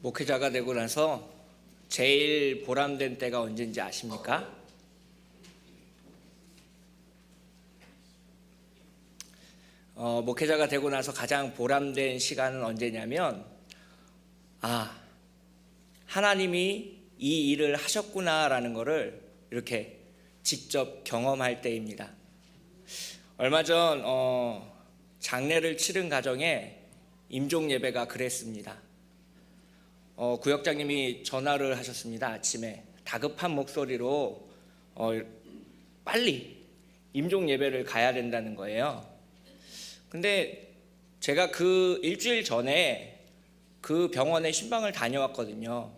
목회자가 되고 나서 제일 보람된 때가 언제인지 아십니까? 목회자가 되고 나서 가장 보람된 시간은 언제냐면 하나님이 이 일을 하셨구나라는 것을 이렇게 직접 경험할 때입니다. 얼마 전 장례를 치른 가정에 임종 예배가 그랬습니다. 구역장님이 전화를 하셨습니다. 아침에 다급한 목소리로 빨리 임종 예배를 가야 된다는 거예요. 근데 제가 그 일주일 전에 그 병원에 신방을 다녀왔거든요.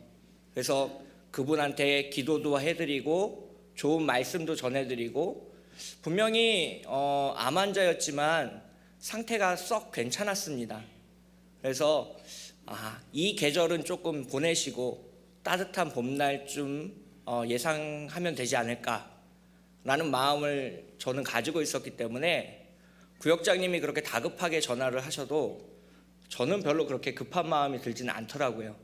그래서 그분한테 기도도 해드리고 좋은 말씀도 전해드리고 분명히 암 환자였지만 상태가 썩 괜찮았습니다. 그래서 이 계절은 조금 보내시고 따뜻한 봄날쯤 예상하면 되지 않을까라는 마음을 저는 가지고 있었기 때문에 구역장님이 그렇게 다급하게 전화를 하셔도 저는 별로 그렇게 급한 마음이 들지는 않더라고요.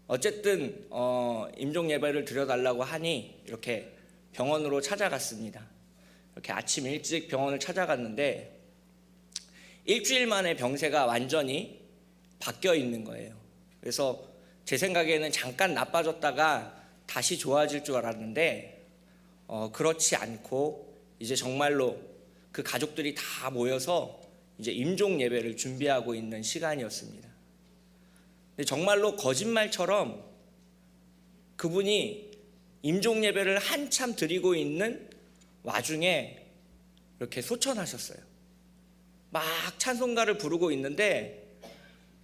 어쨌든 임종 예배를 드려달라고 하니 이렇게 병원으로 찾아갔습니다. 이렇게 아침 일찍 병원을 찾아갔는데 일주일 만에 병세가 완전히 바뀌어 있는 거예요. 그래서 제 생각에는 잠깐 나빠졌다가 다시 좋아질 줄 알았는데 그렇지 않고 이제 정말로 그 가족들이 다 모여서 이제 임종 예배를 준비하고 있는 시간이었습니다. 근데 정말로 거짓말처럼 그분이 임종 예배를 한참 드리고 있는 와중에 이렇게 소천하셨어요. 막 찬송가를 부르고 있는데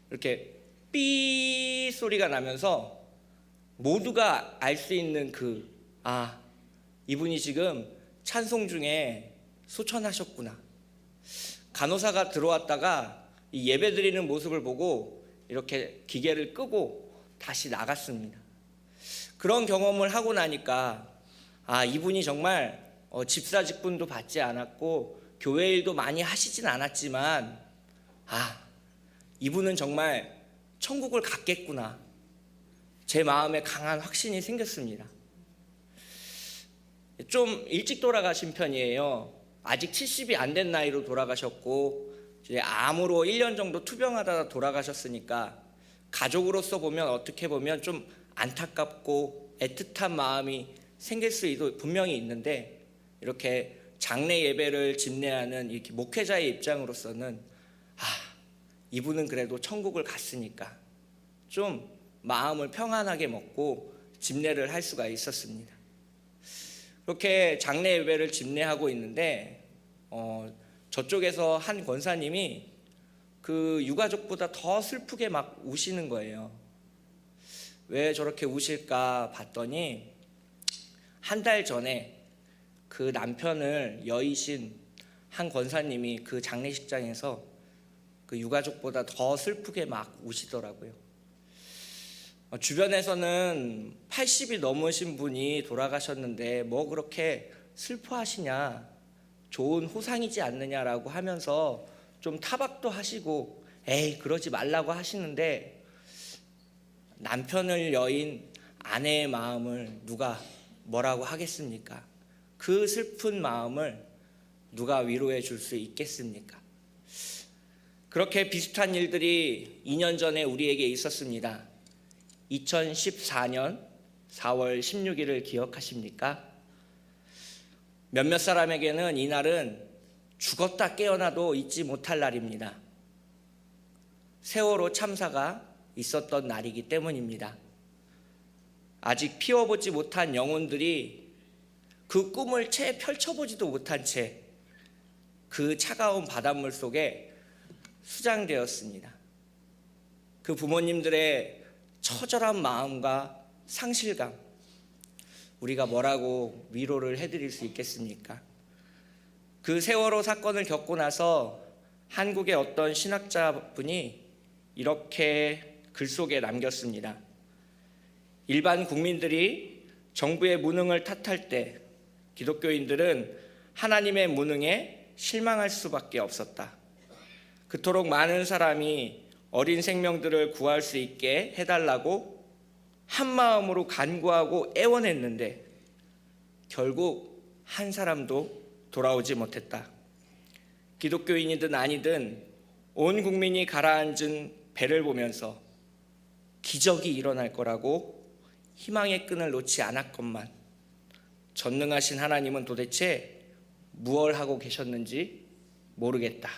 이렇게 삐 소리가 나면서 모두가 알 수 있는 이분이 지금 찬송 중에 소천하셨구나. 간호사가 들어왔다가 이 예배 드리는 모습을 보고 이렇게 기계를 끄고 다시 나갔습니다. 그런 경험을 하고 나니까 이분이 정말 집사 직분도 받지 않았고 교회 일도 많이 하시진 않았지만 이분은 정말 천국을 갔겠구나. 제 마음에 강한 확신이 생겼습니다. 좀 일찍 돌아가신 편이에요. 아직 70이 안 된 나이로 돌아가셨고 이제 암으로 1년 정도 투병하다가 돌아가셨으니까 가족으로서 보면 어떻게 보면 좀 안타깝고 애틋한 마음이 생길 수도 분명히 있는데 이렇게 장례 예배를 집례하는 이렇게 목회자의 입장으로서는 이분은 그래도 천국을 갔으니까 좀 마음을 평안하게 먹고 집례를 할 수가 있었습니다. 그렇게 장례 예배를 집례하고 있는데 저쪽에서 한 권사님이 그 유가족보다 더 슬프게 막 우시는 거예요. 왜 저렇게 우실까 봤더니 한 달 전에 그 남편을 여의신 한 권사님이 그 장례식장에서 그 유가족보다 더 슬프게 막 우시더라고요. 주변에서는 80이 넘으신 분이 돌아가셨는데 뭐 그렇게 슬퍼하시냐, 좋은 호상이지 않느냐라고 하면서 좀 타박도 하시고 에이 그러지 말라고 하시는데 남편을 여인 아내의 마음을 누가 뭐라고 하겠습니까? 그 슬픈 마음을 누가 위로해 줄 수 있겠습니까? 그렇게 비슷한 일들이 2년 전에 우리에게 있었습니다. 2014년 4월 16일을 기억하십니까? 몇몇 사람에게는 이날은 죽었다 깨어나도 잊지 못할 날입니다. 세월호 참사가 있었던 날이기 때문입니다. 아직 피워보지 못한 영혼들이 그 꿈을 채 펼쳐보지도 못한 채 그 차가운 바닷물 속에 수장되었습니다. 그 부모님들의 처절한 마음과 상실감, 우리가 뭐라고 위로를 해드릴 수 있겠습니까? 그 세월호 사건을 겪고 나서 한국의 어떤 신학자분이 이렇게 글 속에 남겼습니다. 일반 국민들이 정부의 무능을 탓할 때 기독교인들은 하나님의 무능에 실망할 수밖에 없었다. 그토록 많은 사람이 어린 생명들을 구할 수 있게 해달라고 한마음으로 간구하고 애원했는데 결국 한 사람도 돌아오지 못했다. 기독교인이든 아니든 온 국민이 가라앉은 배를 보면서 기적이 일어날 거라고 희망의 끈을 놓지 않았건만 전능하신 하나님은 도대체 무엇을 하고 계셨는지 모르겠다.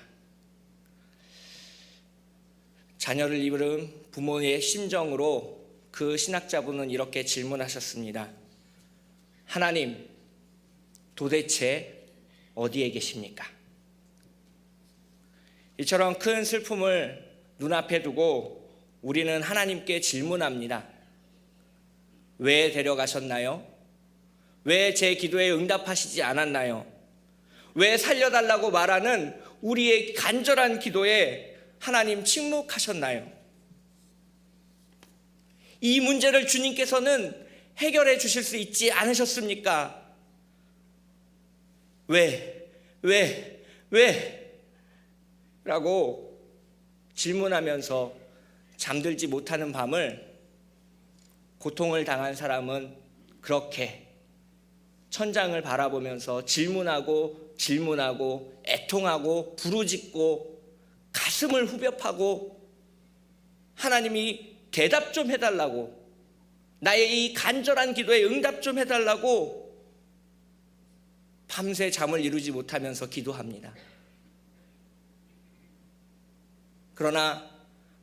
자녀를 잃은 부모의 심정으로 그 신학자분은 이렇게 질문하셨습니다. 하나님, 도대체 어디에 계십니까? 이처럼 큰 슬픔을 눈앞에 두고 우리는 하나님께 질문합니다. 왜 데려가셨나요? 왜 제 기도에 응답하시지 않았나요? 왜 살려달라고 말하는 우리의 간절한 기도에 하나님 침묵하셨나요? 이 문제를 주님께서는 해결해 주실 수 있지 않으셨습니까? 왜? 라고 질문하면서 잠들지 못하는 밤을 고통을 당한 사람은 그렇게 천장을 바라보면서 질문하고 애통하고 부르짖고 가슴을 후벼파고 하나님이 대답 좀 해달라고, 나의 이 간절한 기도에 응답 좀 해달라고 밤새 잠을 이루지 못하면서 기도합니다. 그러나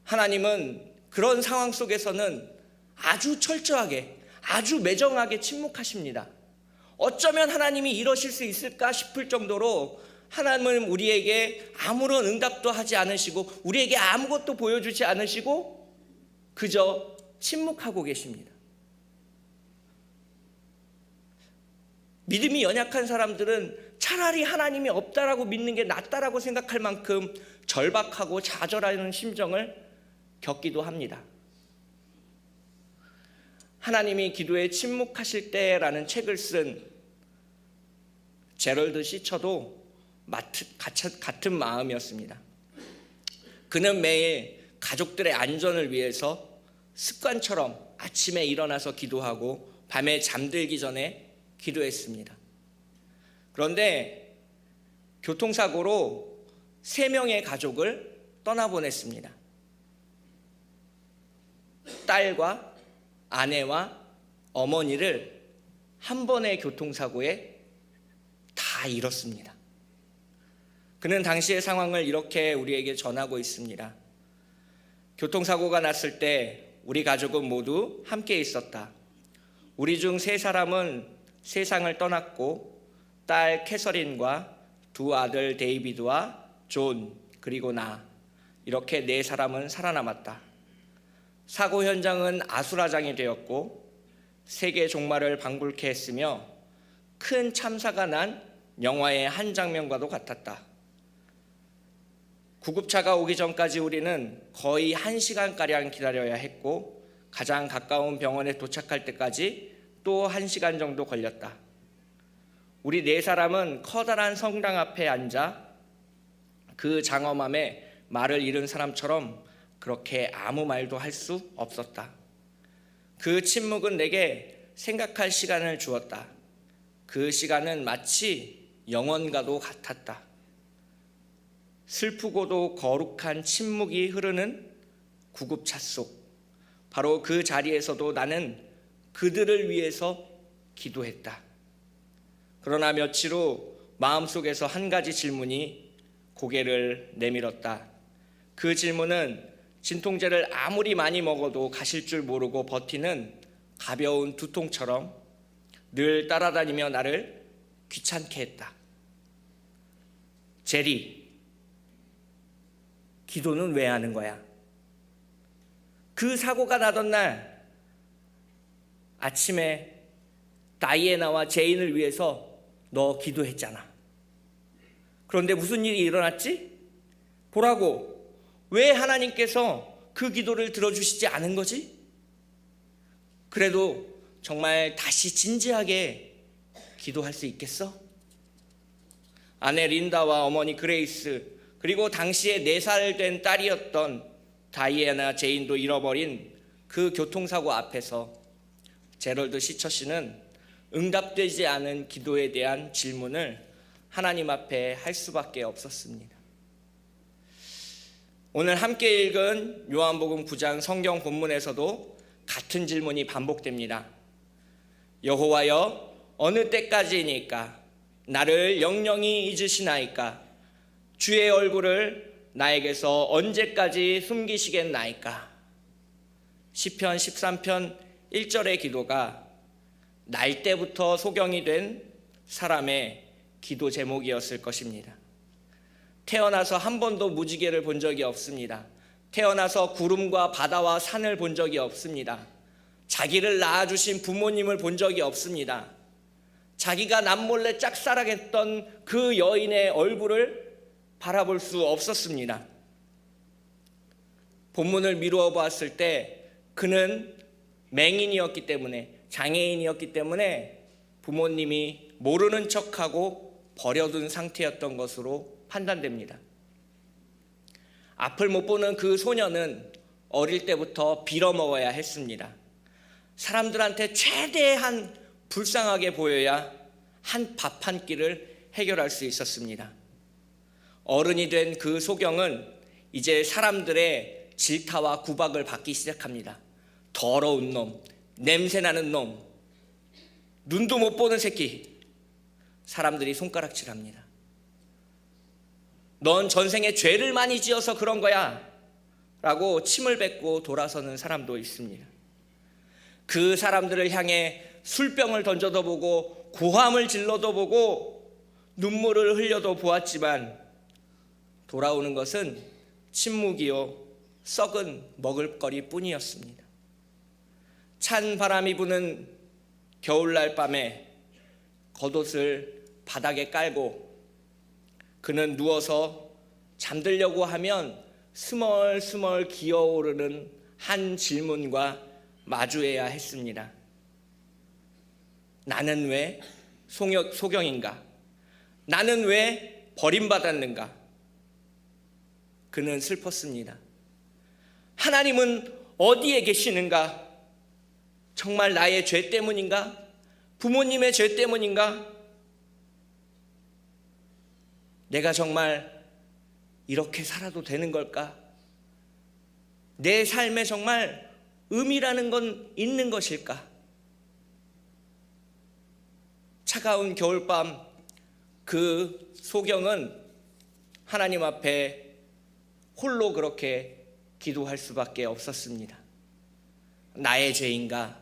하나님은 그런 상황 속에서는 아주 철저하게, 아주 매정하게 침묵하십니다. 어쩌면 하나님이 이러실 수 있을까 싶을 정도로 하나님은 우리에게 아무런 응답도 하지 않으시고 우리에게 아무것도 보여주지 않으시고 그저 침묵하고 계십니다. 믿음이 연약한 사람들은 차라리 하나님이 없다라고 믿는 게 낫다라고 생각할 만큼 절박하고 좌절하는 심정을 겪기도 합니다. 하나님이 기도에 침묵하실 때라는 책을 쓴 제럴드 시처도 같은 마음이었습니다. 그는 매일 가족들의 안전을 위해서 습관처럼 아침에 일어나서 기도하고 밤에 잠들기 전에 기도했습니다. 그런데 교통사고로 3명의 가족을 떠나보냈습니다. 딸과 아내와 어머니를 한 번의 교통사고에 다 잃었습니다. 그는 당시의 상황을 이렇게 우리에게 전하고 있습니다. 교통사고가 났을 때 우리 가족은 모두 함께 있었다. 우리 중 3사람은 세상을 떠났고 딸 캐서린과 2 아들 데이비드와 존 그리고 나 이렇게 4사람은 살아남았다. 사고 현장은 아수라장이 되었고 세계 종말을 방불케 했으며 큰 참사가 난 영화의 한 장면과도 같았다. 구급차가 오기 전까지 우리는 거의 1시간가량 기다려야 했고 가장 가까운 병원에 도착할 때까지 또 1시간 정도 걸렸다. 우리 4사람은 커다란 성당 앞에 앉아 그 장엄함에 말을 잃은 사람처럼 그렇게 아무 말도 할 수 없었다. 그 침묵은 내게 생각할 시간을 주었다. 그 시간은 마치 영원과도 같았다. 슬프고도 거룩한 침묵이 흐르는 구급차 속, 바로 그 자리에서도 나는 그들을 위해서 기도했다. 그러나 며칠 후 마음속에서 한 가지 질문이 고개를 내밀었다. 그 질문은 진통제를 아무리 많이 먹어도 가실 줄 모르고 버티는 가벼운 두통처럼 늘 따라다니며 나를 귀찮게 했다. 제리, 기도는 왜 하는 거야? 그 사고가 나던 날 아침에 다이애나와 제인을 위해서 너 기도했잖아. 그런데 무슨 일이 일어났지? 보라고. 왜 하나님께서 그 기도를 들어주시지 않은 거지? 그래도 정말 다시 진지하게 기도할 수 있겠어? 아내 린다와 어머니 그레이스, 그리고 당시에 4살 된 딸이었던 다이애나 제인도 잃어버린 그 교통사고 앞에서 제럴드 시처 씨는 응답되지 않은 기도에 대한 질문을 하나님 앞에 할 수밖에 없었습니다. 오늘 함께 읽은 요한복음 9장 성경 본문에서도 같은 질문이 반복됩니다. 여호와여, 어느 때까지이니까 나를 영영히 잊으시나이까? 주의 얼굴을 나에게서 언제까지 숨기시겠나이까? 시편 13편 1절의 기도가 날 때부터 소경이 된 사람의 기도 제목이었을 것입니다. 태어나서 한 번도 무지개를 본 적이 없습니다. 태어나서 구름과 바다와 산을 본 적이 없습니다. 자기를 낳아주신 부모님을 본 적이 없습니다. 자기가 남몰래 짝사랑했던 그 여인의 얼굴을 바라볼 수 없었습니다. 본문을 미루어 보았을 때 그는 맹인이었기 때문에, 장애인이었기 때문에 부모님이 모르는 척하고 버려둔 상태였던 것으로 판단됩니다. 앞을 못 보는 그 소녀는 어릴 때부터 빌어먹어야 했습니다. 사람들한테 최대한 불쌍하게 보여야 한 밥 한 끼를 해결할 수 있었습니다. 어른이 된 그 소경은 이제 사람들의 질타와 구박을 받기 시작합니다. 더러운 놈, 냄새나는 놈, 눈도 못 보는 새끼. 사람들이 손가락질합니다. 넌 전생에 죄를 많이 지어서 그런 거야 라고 침을 뱉고 돌아서는 사람도 있습니다. 그 사람들을 향해 술병을 던져도 보고 고함을 질러도 보고 눈물을 흘려도 보았지만 돌아오는 것은 침묵이요 썩은 먹을거리 뿐이었습니다. 찬 바람이 부는 겨울날 밤에 겉옷을 바닥에 깔고 그는 누워서 잠들려고 하면 스멀스멀 기어오르는 한 질문과 마주해야 했습니다. 나는 왜 소경인가? 나는 왜 버림받았는가? 그는 슬펐습니다. 하나님은 어디에 계시는가? 정말 나의 죄 때문인가? 부모님의 죄 때문인가? 내가 정말 이렇게 살아도 되는 걸까? 내 삶에 정말 의미라는 건 있는 것일까? 차가운 겨울밤 그 소경은 하나님 앞에 홀로 그렇게 기도할 수밖에 없었습니다. 나의 죄인가?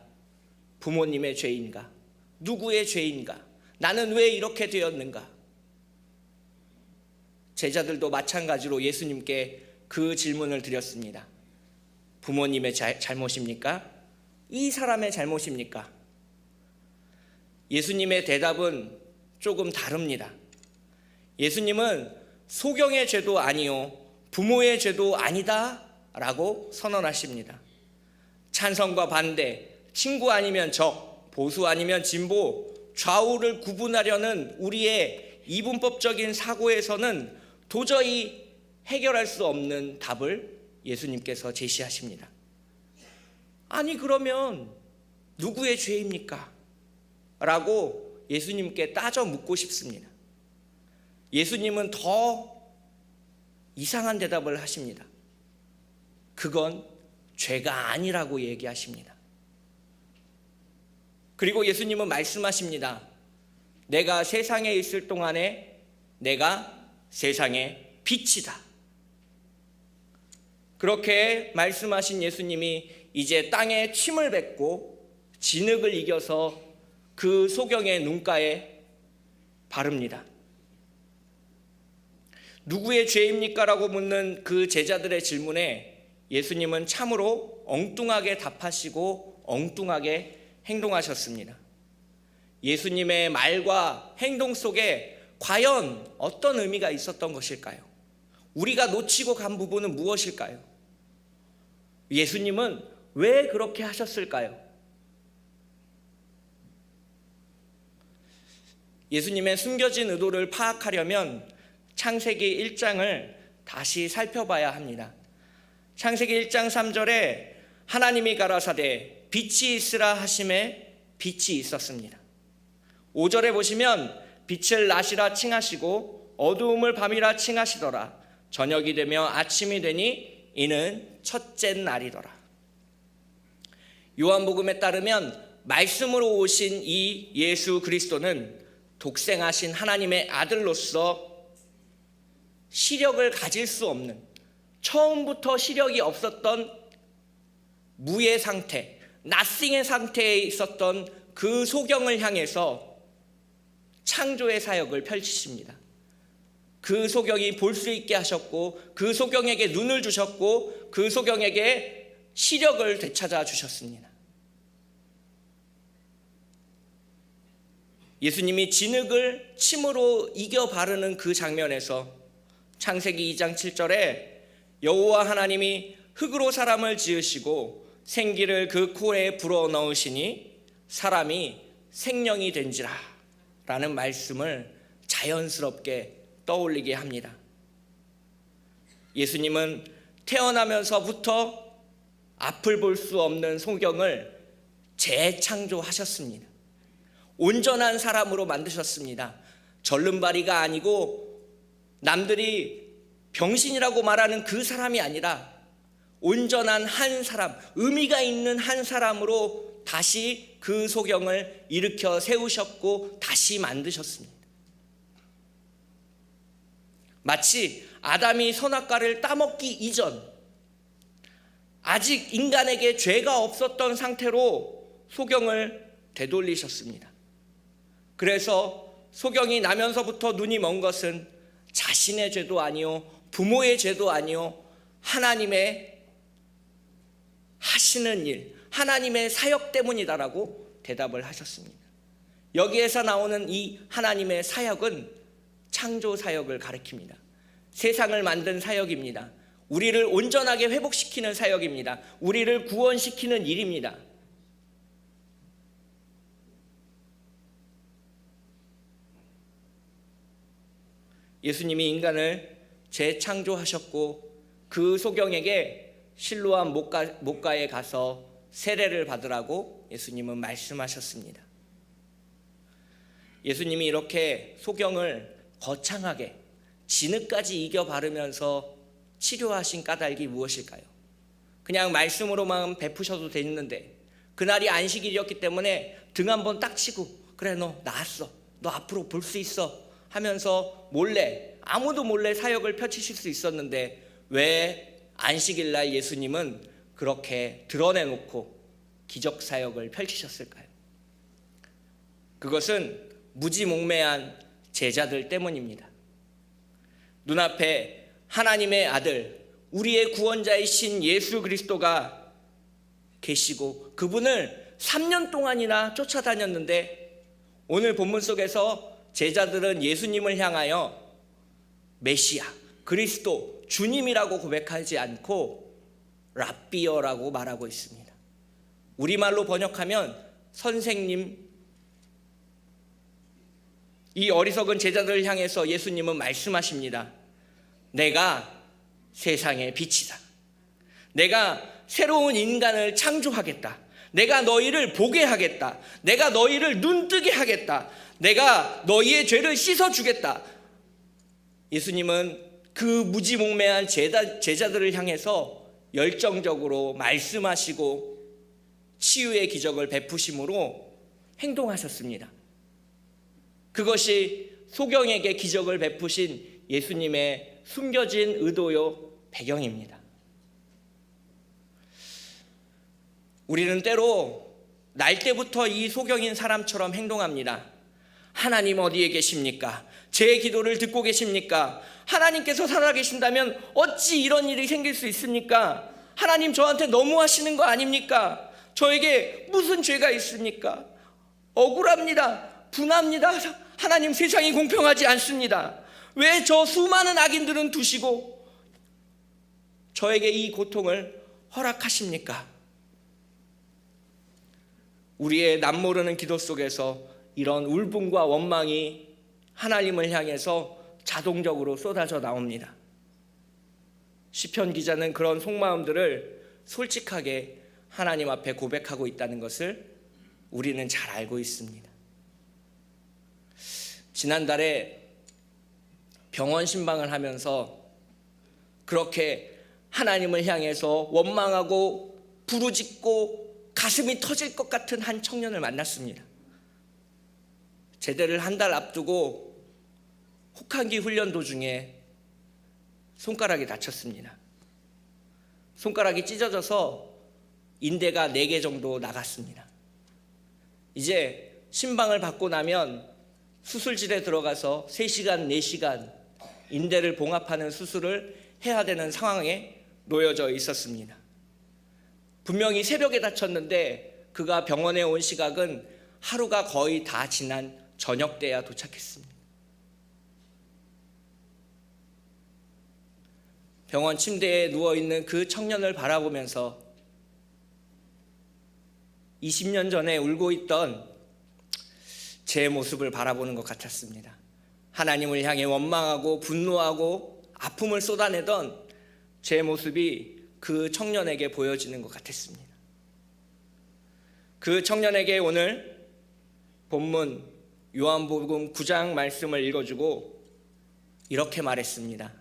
부모님의 죄인가? 누구의 죄인가? 나는 왜 이렇게 되었는가? 제자들도 마찬가지로 예수님께 그 질문을 드렸습니다. 부모님의 잘못입니까? 이 사람의 잘못입니까? 예수님의 대답은 조금 다릅니다. 예수님은 소경의 죄도 아니요 부모의 죄도 아니다 라고 선언하십니다. 찬성과 반대, 친구 아니면 적, 보수 아니면 진보, 좌우를 구분하려는 우리의 이분법적인 사고에서는 도저히 해결할 수 없는 답을 예수님께서 제시하십니다. 아니 그러면 누구의 죄입니까? 라고 예수님께 따져 묻고 싶습니다. 예수님은 더 이상한 대답을 하십니다. 그건 죄가 아니라고 얘기하십니다. 그리고 예수님은 말씀하십니다. 내가 세상에 있을 동안에 내가 세상의 빛이다. 그렇게 말씀하신 예수님이 이제 땅에 침을 뱉고 진흙을 이겨서 그 소경의 눈가에 바릅니다. 누구의 죄입니까? 라고 묻는 그 제자들의 질문에 예수님은 참으로 엉뚱하게 답하시고 엉뚱하게 행동하셨습니다. 예수님의 말과 행동 속에 과연 어떤 의미가 있었던 것일까요? 우리가 놓치고 간 부분은 무엇일까요? 예수님은 왜 그렇게 하셨을까요? 예수님의 숨겨진 의도를 파악하려면 창세기 1장을 다시 살펴봐야 합니다. 창세기 1장 3절에 하나님이 가라사대 빛이 있으라 하심에 빛이 있었습니다. 5절에 보시면 빛을 낮이라 칭하시고 어두움을 밤이라 칭하시더라. 저녁이 되며 아침이 되니 이는 첫째 날이더라. 요한복음에 따르면 말씀으로 오신 이 예수 그리스도는 독생하신 하나님의 아들로서 시력을 가질 수 없는, 처음부터 시력이 없었던 무의 상태, nothing의 상태에 있었던 그 소경을 향해서 창조의 사역을 펼치십니다. 그 소경이 볼 수 있게 하셨고, 그 소경에게 눈을 주셨고, 그 소경에게 시력을 되찾아 주셨습니다. 예수님이 진흙을 침으로 이겨 바르는 그 장면에서 창세기 2장 7절에 여호와 하나님이 흙으로 사람을 지으시고 생기를 그 코에 불어넣으시니 사람이 생명이 된지라 라는 말씀을 자연스럽게 떠올리게 합니다. 예수님은 태어나면서부터 앞을 볼 수 없는 소경을 재창조하셨습니다. 온전한 사람으로 만드셨습니다. 절름발이가 아니고 남들이 병신이라고 말하는 그 사람이 아니라 온전한 한 사람, 의미가 있는 한 사람으로 다시 그 소경을 일으켜 세우셨고 다시 만드셨습니다. 마치 아담이 선악과를 따먹기 이전, 아직 인간에게 죄가 없었던 상태로 소경을 되돌리셨습니다. 그래서 소경이 나면서부터 눈이 먼 것은 자신의 죄도 아니요 부모의 죄도 아니요 하나님의 하시는 일, 하나님의 사역 때문이다라고 대답을 하셨습니다. 여기에서 나오는 이 하나님의 사역은 창조 사역을 가리킵니다. 세상을 만든 사역입니다. 우리를 온전하게 회복시키는 사역입니다. 우리를 구원시키는 일입니다. 예수님이 인간을 재창조하셨고 그 소경에게 실로암 목가에 가서 세례를 받으라고 예수님은 말씀하셨습니다. 예수님이 이렇게 소경을 거창하게 진흙까지 이겨 바르면서 치료하신 까닭이 무엇일까요? 그냥 말씀으로만 베푸셔도 됐는데 그날이 안식일이었기 때문에 등 한번 딱 치고 그래 너 나았어, 너 앞으로 볼 수 있어 하면서 몰래, 아무도 몰래 사역을 펼치실 수 있었는데 왜 안식일날 예수님은 그렇게 드러내놓고 기적 사역을 펼치셨을까요? 그것은 무지몽매한 제자들 때문입니다. 눈앞에 하나님의 아들, 우리의 구원자이신 예수 그리스도가 계시고 그분을 3년 동안이나 쫓아다녔는데 오늘 본문 속에서 제자들은 예수님을 향하여 메시아, 그리스도, 주님이라고 고백하지 않고 랍비어라고 말하고 있습니다. 우리말로 번역하면 선생님. 이 어리석은 제자들을 향해서 예수님은 말씀하십니다. 내가 세상의 빛이다. 내가 새로운 인간을 창조하겠다. 내가 너희를 보게 하겠다. 내가 너희를 눈뜨게 하겠다. 내가 너희의 죄를 씻어주겠다. 예수님은 그 무지몽매한 제자들을 향해서 열정적으로 말씀하시고 치유의 기적을 베푸심으로 행동하셨습니다. 그것이 소경에게 기적을 베푸신 예수님의 숨겨진 의도요 배경입니다. 우리는 때로 날 때부터 이 소경인 사람처럼 행동합니다. 하나님 어디에 계십니까? 제 기도를 듣고 계십니까? 하나님께서 살아계신다면 어찌 이런 일이 생길 수 있습니까? 하나님 저한테 너무하시는 거 아닙니까? 저에게 무슨 죄가 있습니까? 억울합니다. 분합니다. 하나님 세상이 공평하지 않습니다. 왜 저 수많은 악인들은 두시고 저에게 이 고통을 허락하십니까? 우리의 남모르는 기도 속에서 이런 울분과 원망이 하나님을 향해서 자동적으로 쏟아져 나옵니다. 시편 기자는 그런 속마음들을 솔직하게 하나님 앞에 고백하고 있다는 것을 우리는 잘 알고 있습니다. 지난달에 병원 신방을 하면서 그렇게 하나님을 향해서 원망하고 부르짖고 가슴이 터질 것 같은 한 청년을 만났습니다. 제대를 한 달 앞두고 혹한기 훈련 도중에 손가락이 다쳤습니다. 손가락이 찢어져서 인대가 4개 정도 나갔습니다. 이제 신방을 받고 나면 수술실에 들어가서 3시간, 4시간 인대를 봉합하는 수술을 해야 되는 상황에 놓여져 있었습니다. 분명히 새벽에 다쳤는데 그가 병원에 온 시각은 하루가 거의 다 지난 저녁 때야 도착했습니다. 병원 침대에 누워있는 그 청년을 바라보면서 20년 전에 울고 있던 제 모습을 바라보는 것 같았습니다. 하나님을 향해 원망하고 분노하고 아픔을 쏟아내던 제 모습이 그 청년에게 보여지는 것 같았습니다. 그 청년에게 오늘 본문 요한복음 9장 말씀을 읽어주고 이렇게 말했습니다.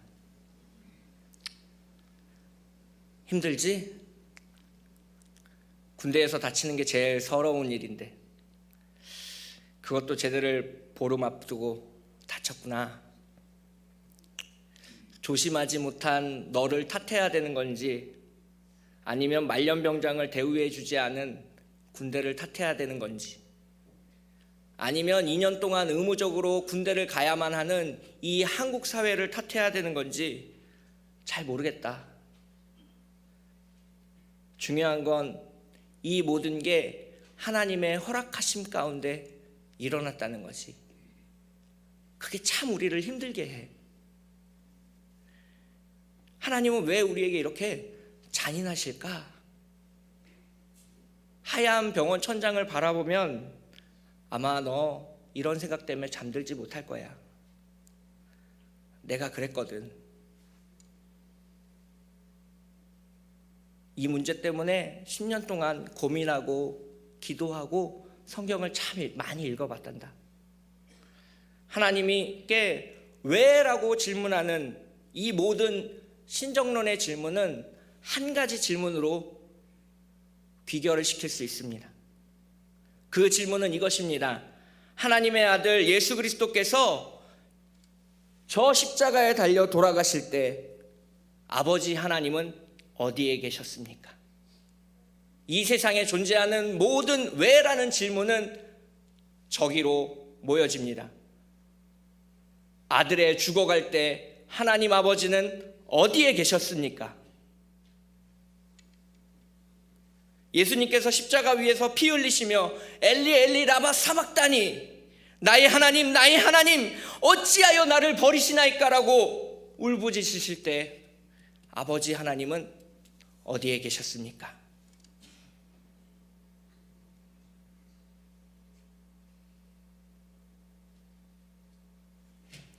힘들지? 군대에서 다치는 게 제일 서러운 일인데 그것도 제대를 보름 앞두고 다쳤구나. 조심하지 못한 너를 탓해야 되는 건지 아니면 말년병장을 대우해 주지 않은 군대를 탓해야 되는 건지 아니면 2년 동안 의무적으로 군대를 가야만 하는 이 한국 사회를 탓해야 되는 건지 잘 모르겠다. 중요한 건 이 모든 게 하나님의 허락하심 가운데 일어났다는 거지. 그게 참 우리를 힘들게 해. 하나님은 왜 우리에게 이렇게 잔인하실까? 하얀 병원 천장을 바라보면 아마 너 이런 생각 때문에 잠들지 못할 거야. 내가 그랬거든. 이 문제 때문에 10년 동안 고민하고 기도하고 성경을 참 많이 읽어봤단다. 하나님께 왜? 라고 질문하는 이 모든 신정론의 질문은 한 가지 질문으로 귀결을 시킬 수 있습니다. 그 질문은 이것입니다. 하나님의 아들 예수 그리스도께서 저 십자가에 달려 돌아가실 때 아버지 하나님은 어디에 계셨습니까? 이 세상에 존재하는 모든 왜라는 질문은 저기로 모여집니다. 아들의 죽어갈 때 하나님 아버지는 어디에 계셨습니까? 예수님께서 십자가 위에서 피 흘리시며 엘리 엘리 라마 사박다니 나의 하나님 나의 하나님 어찌하여 나를 버리시나이까라고 울부짖으실 때 아버지 하나님은 어디에 계셨습니까?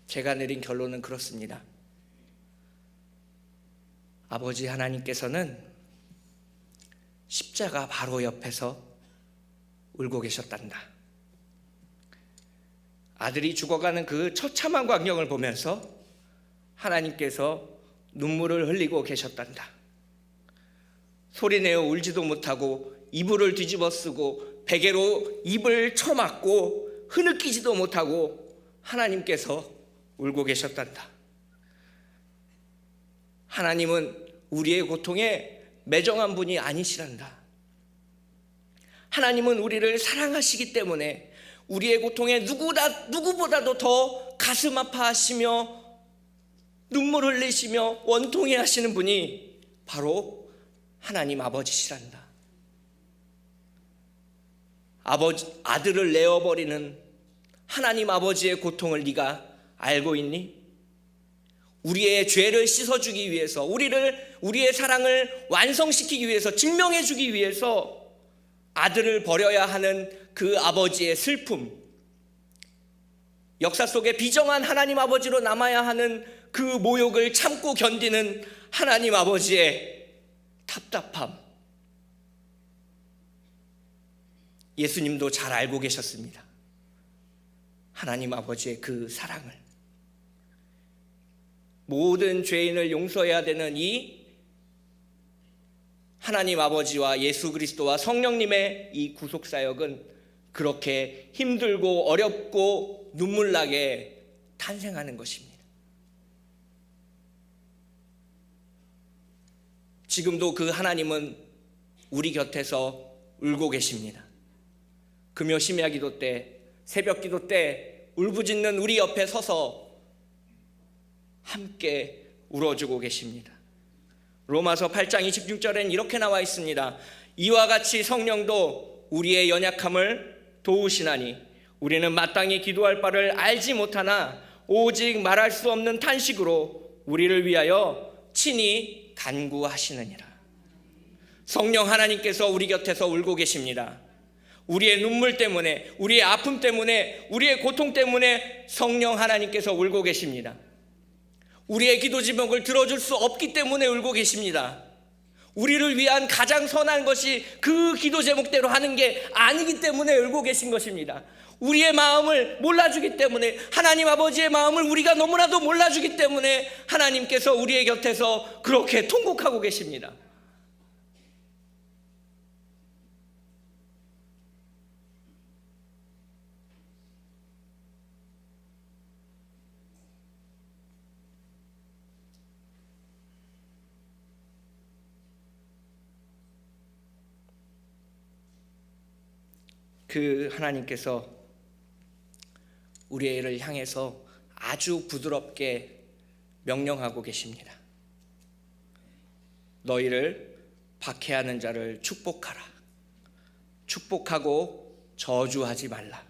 제가 내린 결론은 그렇습니다. 아버지 하나님께서는 십자가 바로 옆에서 울고 계셨단다. 아들이 죽어가는 그 처참한 광경을 보면서 하나님께서 눈물을 흘리고 계셨단다. 소리내어 울지도 못하고 이불을 뒤집어 쓰고 베개로 입을 쳐맞고 흐느끼지도 못하고 하나님께서 울고 계셨단다. 하나님은 우리의 고통에 매정한 분이 아니시란다. 하나님은 우리를 사랑하시기 때문에 우리의 고통에 누구보다도 더 가슴 아파하시며 눈물 흘리시며 원통해 하시는 분이 바로 하나님 아버지시란다. 아들을 내어버리는 하나님 아버지의 고통을 네가 알고 있니? 우리의 죄를 씻어주기 위해서 우리의 사랑을 완성시키기 위해서 증명해주기 위해서 아들을 버려야 하는 그 아버지의 슬픔, 역사 속에 비정한 하나님 아버지로 남아야 하는 그 모욕을 참고 견디는 하나님 아버지의 답답함, 예수님도 잘 알고 계셨습니다. 하나님 아버지의 그 사랑을, 모든 죄인을 용서해야 되는 이 하나님 아버지와 예수 그리스도와 성령님의 이 구속사역은 그렇게 힘들고 어렵고 눈물나게 탄생하는 것입니다. 지금도 그 하나님은 우리 곁에서 울고 계십니다. 금요 심야 기도 때, 새벽 기도 때 울부짖는 우리 옆에 서서 함께 울어주고 계십니다. 로마서 8장 26절엔 이렇게 나와 있습니다. 이와 같이 성령도 우리의 연약함을 도우시나니 우리는 마땅히 기도할 바를 알지 못하나 오직 말할 수 없는 탄식으로 우리를 위하여 친히 간구하시느니라. 성령 하나님께서 우리 곁에서 울고 계십니다. 우리의 눈물 때문에, 우리의 아픔 때문에, 우리의 고통 때문에 성령 하나님께서 울고 계십니다. 우리의 기도 제목을 들어줄 수 없기 때문에 울고 계십니다. 우리를 위한 가장 선한 것이 그 기도 제목대로 하는 게 아니기 때문에 울고 계신 것입니다. 우리의 마음을 몰라주기 때문에, 하나님 아버지의 마음을 우리가 너무나도 몰라주기 때문에 하나님께서 우리의 곁에서 그렇게 통곡하고 계십니다. 그 하나님께서 우리 애를 향해서 아주 부드럽게 명령하고 계십니다. 너희를 박해하는 자를 축복하라. 축복하고 저주하지 말라.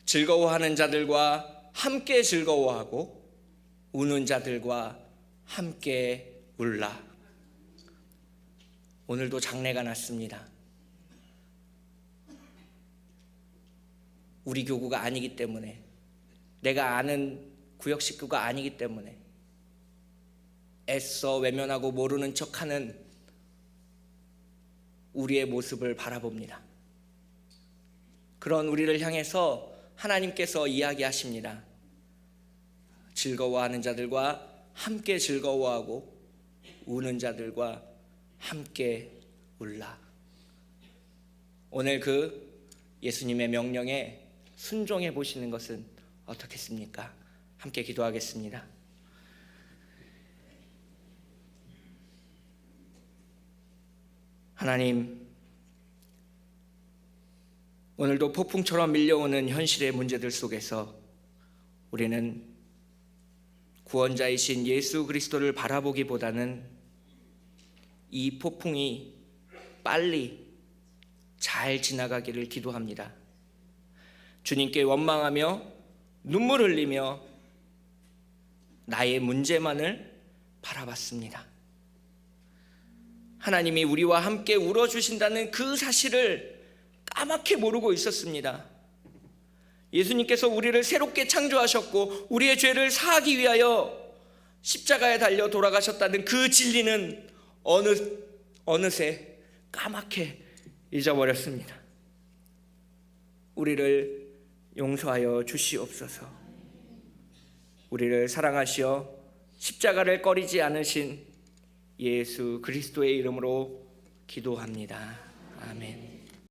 즐거워하는 자들과 함께 즐거워하고 우는 자들과 함께 울라. 오늘도 장례가 났습니다. 우리 교구가 아니기 때문에, 내가 아는 구역 식구가 아니기 때문에 애써 외면하고 모르는 척하는 우리의 모습을 바라봅니다. 그런 우리를 향해서 하나님께서 이야기하십니다. 즐거워하는 자들과 함께 즐거워하고 우는 자들과 함께 울라. 오늘 그 예수님의 명령에 순종해 보시는 것은 어떻겠습니까? 함께 기도하겠습니다. 하나님, 오늘도 폭풍처럼 밀려오는 현실의 문제들 속에서 우리는 구원자이신 예수 그리스도를 바라보기보다는 이 폭풍이 빨리 잘 지나가기를 기도합니다. 주님께 원망하며 눈물 흘리며 나의 문제만을 바라봤습니다. 하나님이 우리와 함께 울어주신다는 그 사실을 까맣게 모르고 있었습니다. 예수님께서 우리를 새롭게 창조하셨고 우리의 죄를 사하기 위하여 십자가에 달려 돌아가셨다는 그 진리는 어느새 까맣게 잊어버렸습니다. 우리를 용서하여 주시옵소서. 우리를 사랑하시어 십자가를 꺼리지 않으신 예수 그리스도의 이름으로 기도합니다. 아멘.